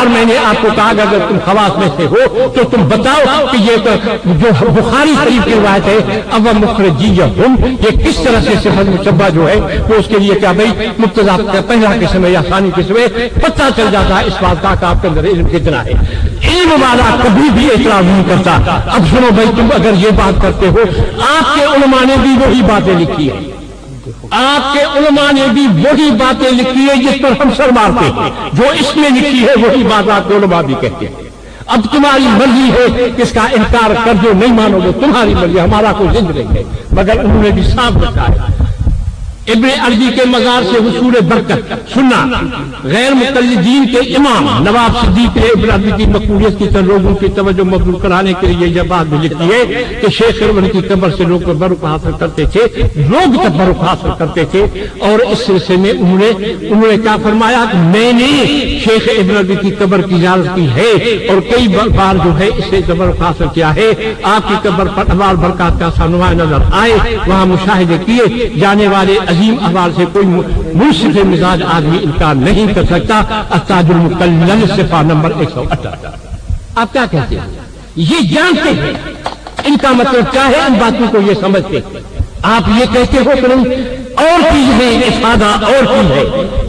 بار میں نے آپ کو کہا کہ اگر تم خواص میں سے ہو تو تم بتاؤ کہ یہ جو بخاری شریف کی روایت ہے اب مخرجیہم یہ کس طرح سے صفت مشبہ جو ہے وہ اس کے لیے کیا بھائی مبتدا پہلا قسم ہے یا ثانی قسم ہے، پتہ چل جاتا ہے اس بات کا کہ آپ کے اندر علم کتنا ہے۔ علم والا کبھی بھی اعتراض نہیں کرتا۔ اب سنو بھائی، تم اگر یہ بات کرتے ہو، آپ کے علماء نے بھی وہی باتیں لکھی ہیں، آپ کے علماء نے بھی وہی باتیں لکھی ہے جس پر ہم سر مارتے ہیں، جو اس میں لکھی ہے وہی بات آپ کے علماء بھی کہتے ہیں۔ اب تمہاری مرضی ہے کہ اس کا انکار کر دو، نہیں مانو گے تمہاری مرضی، ہمارا کوئی ذمہ نہیں ہے، مگر انہوں نے بھی صاف رکھا ہے ابن عربی کے مزار سے حصول برکت سننا۔ غیر مقلدین کے امام نواب صدیق نے ابن عربی کی مقبولیت کی طرف لوگوں کی توجہ مبذول کرانے کے لیے یہ بات بھی لکھی ہے کہ شیخ ارون کی قبر سے لوگ تبرک حاصل کرتے تھے، لوگ تبرک حاصل کرتے تھے، اور اس سلسلے میں انہوں نے کیا فرمایا کہ میں نے شیخ ابن عربی کی قبر کی زیارت کی ہے اور کئی بار جو ہے اس سے تبرک حاصل کیا ہے۔ آپ کی قبر پر انوار برکات کا سنما نظر آئے، وہاں مشاہدے کیے جانے والے عظیم احوال سے کوئی منصف مزاج آدمی انکار نہیں کر سکتا۔ التاج المقلل صفحہ نمبر 118۔ آپ کیا کہتے ہیں؟ یہ جانتے ہیں ان کا مطلب کیا ہے، ان باتوں کو یہ سمجھتے ہیں۔ آپ یہ کہتے ہو کہ نہیں اور چیز ہے، افادہ اور چیز ہے۔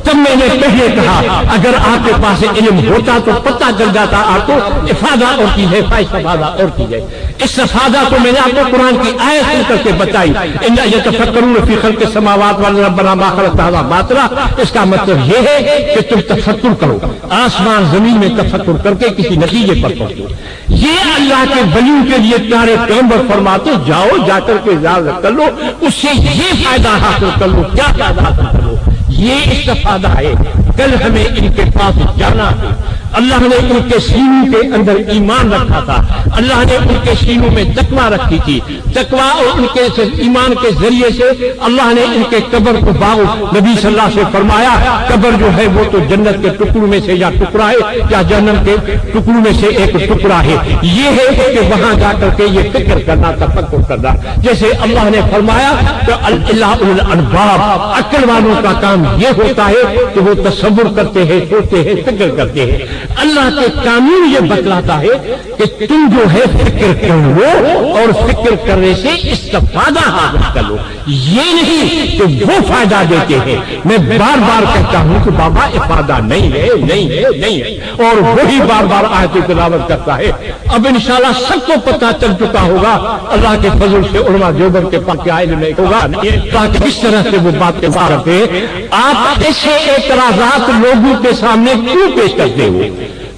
تب میں نے پہلے کہا اگر آپ کے پاس علم ہوتا تو پتہ چل جاتا آپ کو افادہ اور چیز ہے، افادہ اور چیز ہے۔ اس افادہ کو میں نے آپ کو قرآن کی آیت سن کر کے بتائی، ان یتفکرون فی خلق السماوات والارض ربنا ما خلقت ھذا باطلا۔ اس کا مطلب یہ ہے کہ تم تفکر کرو، آسمان زمین میں تفکر کر کے کسی نتیجے پر پہنچو۔ یہ اللہ کے ولیوں کے لیے پیارے پیغمبر فرماتے جاؤ جا کر کے زیارت کر لو، اس سے یہ فائدہ حاصل کر لو۔ کیا فائدہ حاصل کر لو؟ یہ استفادہ ہے۔ کل ہمیں ان کے پاس جانا ہے۔ اللہ نے ان کے سینوں کے اندر ایمان رکھا تھا، اللہ نے ان کے سینوں میں تقویٰ رکھی تھی، تقویٰ اور ان کے ایمان کے ذریعے سے اللہ نے ان کے قبر کو باغ نبی صلی اللہ سے فرمایا قبر جو ہے وہ تو جنت کے ٹکڑوں میں سے یا ٹکڑا ہے یا جہنم کے ٹکڑوں میں سے ایک ٹکڑا ہے۔ یہ ہے کہ وہاں جا کر کے یہ فکر کرنا، تفکر کرنا، جیسے اللہ نے فرمایا کہ اللہ الالباب، عقل والوں کا کام یہ ہوتا ہے کہ وہ تصور کرتے ہیں، سوچتے ہیں، فکر کرتے ہیں۔ اللہ کے قانون یہ بتلاتا ہے کہ تم جو ہے فکر کرو اور فکر کرنے سے استفادہ حاصل کر لو، یہ نہیں کہ وہ فائدہ دیتے ہیں۔ میں بار بار کہتا ہوں کہ بابا افادہ نہیں ہے، نہیں ہے، نہیں ہے، اور وہی بار بار آیت تلاوت کرتا ہے۔ اب انشاءاللہ سب کو پتہ چل چکا ہوگا، اللہ کے فضل سے علماء دیوبند کے پاک علم میں ہوگا تاکہ کس طرح سے وہ باتیں کرتے ہیں۔ آپ ایسے اعتراضات لوگوں کے سامنے کیوں پیش کرتے ہو؟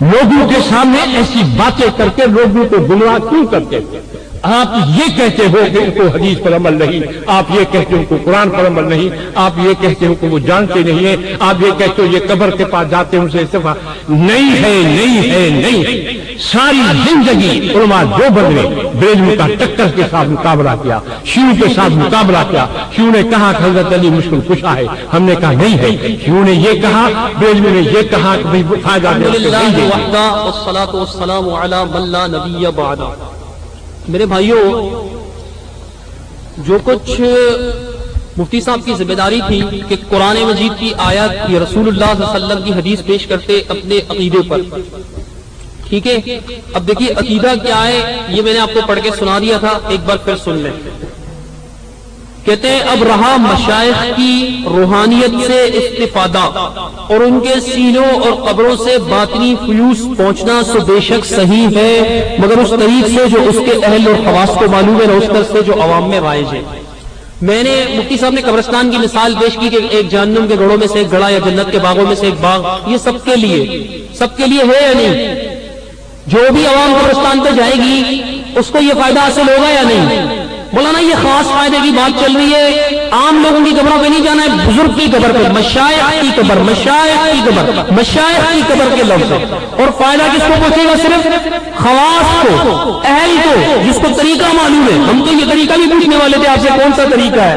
لوگوں کے سامنے ایسی باتیں کر کے لوگوں کو گمراہ کیوں کرتے ہو؟ آپ یہ کہتے ہو کہ ان کو حدیث پر عمل نہیں، آپ یہ کہتے ہو ان کو قرآن پر عمل نہیں، آپ یہ کہتے ہو کہ وہ جانتے نہیں ہیں، آپ یہ کہتے ہو یہ قبر کے پاس جاتے ہیں ان سے استفا نہیں ہے، نہیں ہے، نہیں ہے۔ ساری زندگی علماء دیوبند نے بریلوی کا ٹکر کے ساتھ مقابلہ کیا، شیعوں کے ساتھ مقابلہ کیا۔ شیعوں نے کہا کہ حضرت علی مشکل کشا ہے، ہم نے کہا نہیں ہے۔ شیعوں نے یہ کہا، بریلوی نے یہ کہا کہ بھائی فائدہ نہیں۔ میرے بھائیوں، جو کچھ مفتی صاحب کی ذمہ داری تھی کہ قرآن مجید کی آیت یا رسول اللہ صلی اللہ علیہ وسلم کی حدیث پیش کرتے اپنے عقیدے پر، ٹھیک ہے۔ اب دیکھیے عقیدہ کیا ہے، یہ میں نے آپ کو پڑھ کے سنا دیا تھا، ایک بار پھر سن لیں۔ کہتے ہیں اب رہا مشائخ کی روحانیت سے استفادہ اور ان کے سینوں اور قبروں سے باطنی فیوز پہنچنا سو بے شک صحیح ہے، مگر اس طریق سے جو اس کے اہل اور خواص کو معلوم ہے، نہ اس طرح سے جو عوام میں رائج ہے۔ میں نے مفتی صاحب نے قبرستان کی مثال پیش کی کہ ایک جہنم کے گڑھوں میں سے ایک گڑھا یا جنت کے باغوں میں سے ایک باغ، یہ سب کے لیے ہے یا نہیں؟ جو بھی عوام قبرستان پہ جائے گی اس کو یہ فائدہ حاصل ہوگا یا نہیں؟ مولانا یہ خاص فائدے کی بات چل رہی ہے، عام لوگوں کی قبروں پہ نہیں جانا ہے، بزرگ کی قبر پہ، مشائخ کی قبر، مشائخ کی قبر، مشائخ کی قبر کے لفظ ہے۔ اور فائدہ کس کو پہنچے گا؟ صرف خواص کو، اہل کو، جس کو طریقہ معلوم ہے۔ ہم تو یہ طریقہ بھی پوچھنے والے تھے آپ سے، کون سا طریقہ ہے؟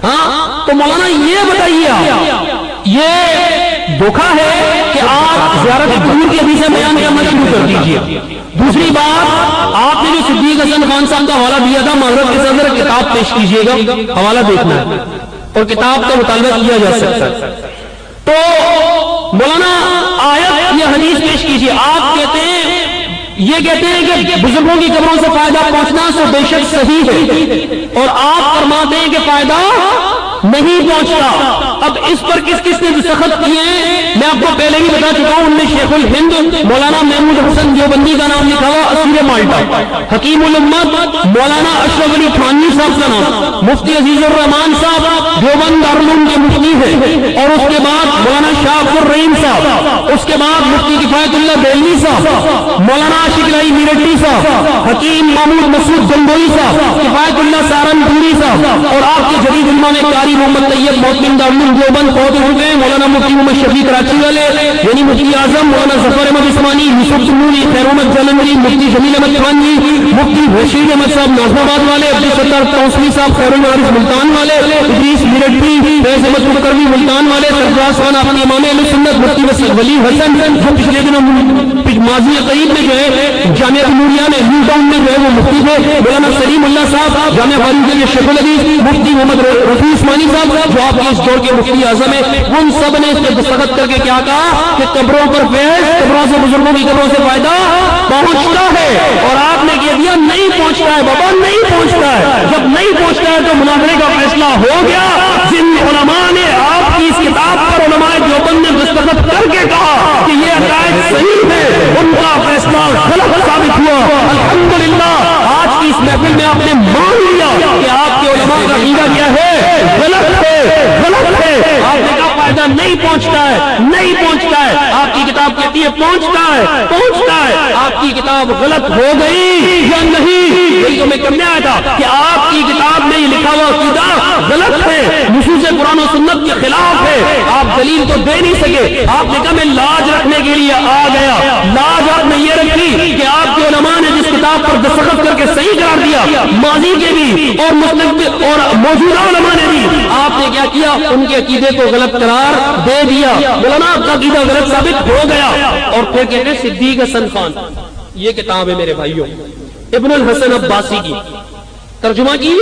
ہاں تو مولانا یہ بتائیے، آپ یہ دھوکہ ہے کہ آپ زیارت قبور کی حدیثیں بیان کرنا شروع کر دیجیے۔ دوسری بات، آپ نے جو صدیق حسن خان صاحب کا حوالہ دیا تھا، معذرت کے ساتھ کتاب پیش کیجیے گا، حوالہ دیکھنا ہے اور کتاب کا مطالبہ کیا جا سکتا ہے۔ تو مولانا آیت یہ حدیث پیش کیجیے. آپ کہتے ہیں یہ کہتے ہیں کہ بزرگوں کی قبروں سے فائدہ پہنچنا سو بے شک صحیح ہے, اور آپ فرماتے ہیں کہ فائدہ نہیں پہنچتا. اب اس پر کس کس نے دستخط کیے ہیں میں آپ کو پہلے ہی بتا چکا ہوں. ان میں شیخ الہند مولانا محمود حسن دیوبندی کا نام لکھا ہوا اسیر مالٹا, حکیم الامت مولانا اشرف علی تھانوی صاحب کا نام, مفتی عزیز الرحمان صاحب دیوبند دارالعلوم کے مفتی ہیں, اور اس کے بعد مولانا شاہ عبد الرحیم صاحب, اس کے بعد مفتی کفایت اللہ دہلوی صاحب, مولانا عاشق الہی میرٹی صاحب, حکیم محمود مسعود جمبوئی صاحب, کفایت اللہ سہارنپوری صاحب, اور آپ کے جدید علماء میں قاری محمد طیب محتمم دارالعلوم دیوبند فوت ہو گئے, مولانا مفتی محمد شفیع کراچی والے, یعنی مفتی اعظم مولانا ظفر احمد عثمانی, یوسف سنوری, خیر احمد جلندری, مفتی جمیل احمد تھانوی, مفتی رشید احمد صاحب ناظم آباد والے, عبدالستار توسلی صاحب خیر الوارث ملتان والے, ادریس میرٹھی, فیض احمد کروی ملتان والے, سرفراز خان اپنی امام اہل سنت, مفتی ولی حسن جو پچھلے دنوں ماضی قریب میں جو ہے جامعہ نوریہ میں نیو ٹاؤن میں جو ہے وہ مفتی تھے, مولانا سلیم اللہ صاحب جامعہ فاروقیہ کے شیخ الحدیث, مفتی محمد رفیع عثمانی صاحب جو آپ کے اس دور کے مفتی اعظم ہیں, ان سب نے اس پہ دستخط کر کے کیا کہا کہ قبروں پر فیض, قبروں سے بزرگوں کی قبروں سے فائدہ پہنچتا ہے, اور آپ نے کہہ دیا نہیں پہنچتا ہے. بابا نہیں پہنچتا ہے, جب نہیں پہنچتا ہے تو مناظرے کا فیصلہ ہو گیا. جن علماء نے آپ کی اس کتاب پر علماء دیوبند نے دستخط کر کے کہا کہ یہ عقائد صحیح ہے, ان کا فیصلہ غلط ثابت ہوا. الحمدللہ آج کی اس محفل میں آپ نے مان لیا کہ آپ کے علماء کا عقیدہ کیا ہے, غلط ہے, غلط ہے. آپ نے کہا فائدہ نہیں پہنچتا ہے, نہیں پہنچتا ہے. آپ کی کتاب کہتی ہے پہنچتا ہے, پہنچتا ہے. آپ کی کتاب غلط ہو گئی یا نہیں, یہی تو میں کرنے آیا تھا کہ آپ کی کتاب میں یہ لکھا ہوا عقیدہ غلط ہے, نصوص قرآن و سنت کے خلاف ہے. آپ دلیل تو دے نہیں سکے. آپ نے کہا میں لاج رکھنے کے لیے آ گیا. لاج آپ نے یہ رکھی کہ آپ کے علماء نے جس کتاب پر دستخط کر کے صحیح قرار دیا, ماضی کے بھی اور مستقبل اور موجودہ علماء نے بھی, آپ نے کیا کیا ان کے عقیدے کو غلط قرار دے دیا. مولانا آپ کا عقیدہ غلط ثابت ہو گیا. اور پھر کہتے ہیں صدیق حسن خان, یہ کتاب ہے میرے بھائیوں ابن الحسن عباسی کی, ترجمہ کی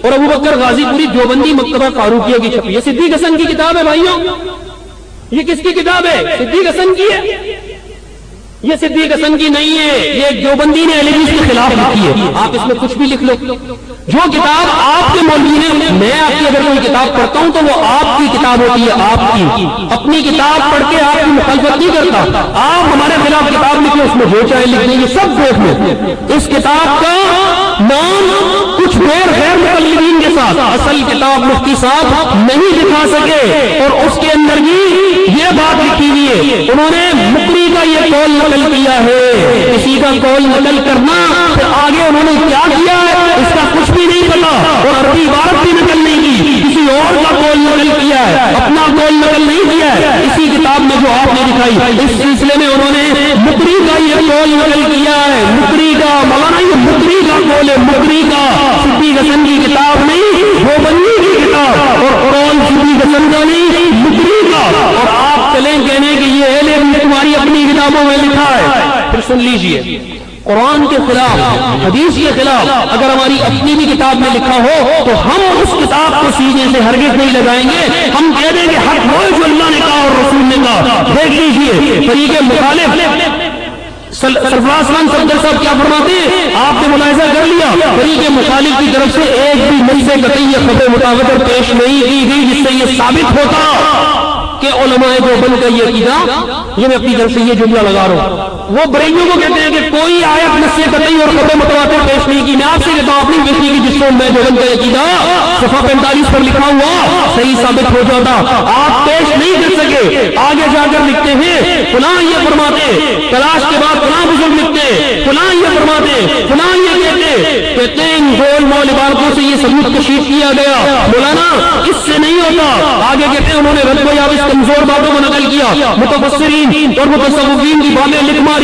اور ابو بکر غازی پوری دیوبندی مکتبہ فاروقیہ کی چھپی. یہ صدیق حسن کی کتاب ہے بھائیوں. یہ کس کی کتاب ہے؟ صدیق حسن کی ہے. یہ صدیق حسن کی نہیں ہے, یہ ایک دیوبندی نے اہل حدیث کے خلاف لکھی ہے. آپ اس میں کچھ بھی لکھ لو. جو کتاب آپ کے مولوی نے, میں آپ کی اگر کوئی کتاب پڑھتا ہوں تو وہ آپ کی کتاب ہوتی ہے, آپ کی. اپنی کتاب پڑھ کے آپ کی مخالفت نہیں کرتا. آپ ہمارے خلاف کتاب لکھیں, اس میں جو چاہے لکھ لیں, یہ سب دیکھ لیں. اس کتاب کا نام کچھ دیر غیر مقلدین کے ساتھ اصل کتاب مفتی صاحب نہیں دکھا سکے, اور اس کے اندر بھی یہ بات لکھی ہوئی ہے. انہوں نے مقری کا یہ قول نقل کیا ہے. کسی کا قول نقل کرنا, پھر آگے انہوں نے کیا کیا ہے اس کا کچھ بھی نہیں پتا, اور عربی عبارت بھی نقل نہیں کی, کسی اور کا قول نقل کیا ہے, اپنا قول نقل نہیں کیا ہے. اسی کتاب میں جو آپ نے دکھائی اس سلسلے میں انہوں نے مقری کا یہ قول نقل کیا ہے. مقری کا, مولانا یہ مقری کا قول ہے, مقری کا. صدیق حسن کی کتاب نہیں, دیوبندی کی کتاب, اور قرآن صدیق حسن کا نہیں, مقری کا. اور آپ چلیں کہنے کہ یہ اہل حدیث تمہاری اپنی کتابوں میں لکھا ہے. پھر سن لیجئے, قرآن کے خلاف, حدیث کے خلاف اگر ہماری اپنی بھی کتاب میں لکھا ہو تو ہم اس کتاب کو سینے سے ہرگز نہیں لگائیں گے. ہم کہہ دیں گے حق وہ جو اللہ نے کہا اور رسول نے کہا. دیکھ لیجئے فریق مخالف سرفراز خان صفدر صاحب کیا فرماتے ہیں, آپ نے ملاحظہ کر لیا, فریق مخالف کی طرف سے ایک بھی نص قطعی خبر مطابق پیش نہیں کی گئی جس سے یہ ثابت ہوتا کہ علماء دیوبند کا یہ عقیدہ, یہ میں اپنی طرف سے یہ جملہ لگا رہا ہوں. وہ بریلیوں کو کہتے ہیں کہ کوئی آیت نص قطعی اور خبر متواتر پیش نہیں کی. میں آپ سے کہتا ہوں اپنی پیش کی جس کو میں دیوبند کا عقیدہ صفحہ 45 پر لکھا ہوا صحیح ثابت ہو جاتا. آپ پیش نہیں کر سکے. آگے جا کر لکھتے ہیں فلاں یہ فرماتے, تلاش کے بعد فلاں بزرگ لکھتے, فلاں یہ فرماتے, فلاں یہ کہتے ہیں. ان گول مول عبارتوں سے یہ ثبوت کشید کیا گیا. مولانا اس سے نہیں ہوتا. آگے کہتے ہیں انہوں نے رد و یابس کمزور باتوں کو نقل کیا, متفسرین اور متصوفین کی باتیں لکھ ماری.